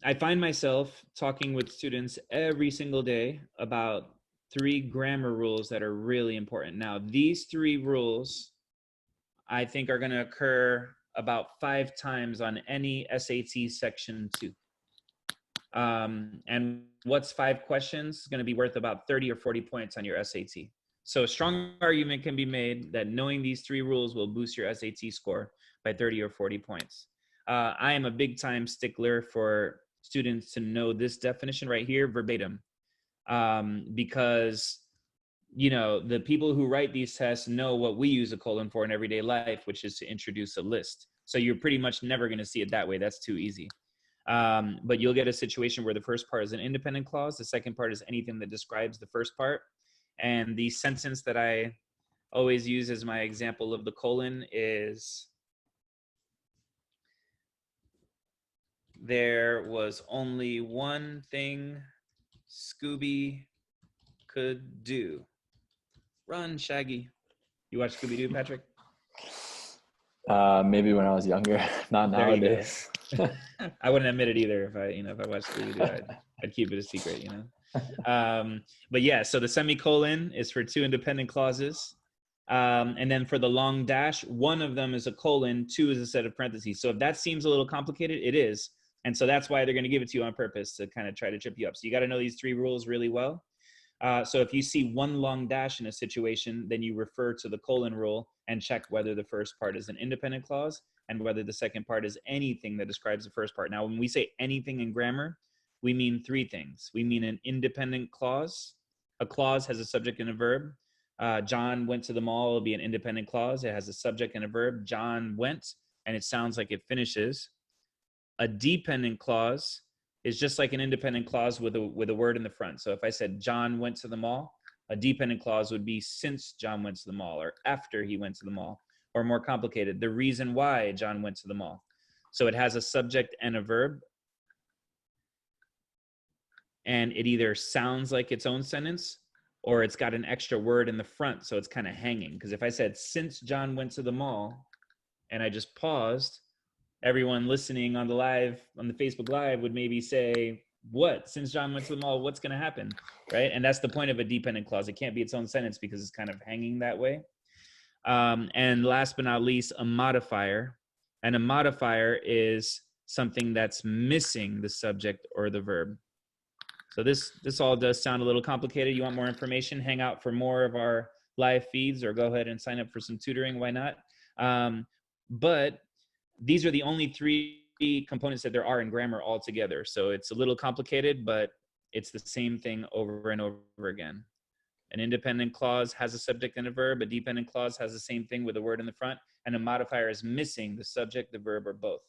I find myself talking with students every single day about 3 grammar rules that are really important. Now, these 3 rules I think are going to occur about 5 times on any SAT section 2. And what's 5 questions going to be worth about 30 or 40 points on your SAT. So a strong argument can be made that knowing these 3 rules will boost your SAT score by 30 or 40 points. I am a big time stickler for students to know this definition right here verbatim, because you know, the people who write these tests know what we use a colon for in everyday life, which is to introduce a list. So you're pretty much never going to see it that way. That's too easy. But you'll get a situation where the first part is an independent clause. The second part is anything that describes the first part. And the sentence that I always use as my example of the colon is, there was only one thing Scooby could do. Run, Shaggy. You watch Scooby-Doo, Patrick? Maybe when I was younger, not nowadays. I wouldn't admit it either. If I watched Scooby-Doo, I'd keep it a secret, you know? But yeah, so the semicolon is for 2 independent clauses. And then for the long dash, one of them is a colon, 2 is a set of parentheses. So if that seems a little complicated, it is. And so that's why they're going to give it to you on purpose, to kind of try to trip you up. So you got to know these 3 rules really well. So if you see one long dash in a situation, then you refer to the colon rule and check whether the first part is an independent clause and whether the second part is anything that describes the first part. Now, when we say anything in grammar, we mean 3 things. We mean an independent clause. A clause has a subject and a verb. John went to the mall will be an independent clause. It has a subject and a verb. John went, and it sounds like it finishes. A dependent clause is just like an independent clause with a word in the front. So if I said John went to the mall, a dependent clause would be since John went to the mall, or after he went to the mall, or more complicated, the reason why John went to the mall. So it has a subject and a verb, and it either sounds like its own sentence or it's got an extra word in the front, so it's kind of hanging. Because if I said since John went to the mall and I just paused, everyone listening on the Facebook Live would maybe say, what? Since John went to the mall, what's going to happen? Right? And that's the point of a dependent clause. It can't be its own sentence because it's kind of hanging that way. And last but not least, a modifier. And a modifier is something that's missing the subject or the verb. So this all does sound a little complicated. You want more information? Hang out for more of our live feeds, or go ahead and sign up for some tutoring. Why not? But these are the only 3 components that there are in grammar altogether. So it's a little complicated, but it's the same thing over and over again. An independent clause has a subject and a verb. A dependent clause has the same thing with a word in the front. And a modifier is missing the subject, the verb, or both.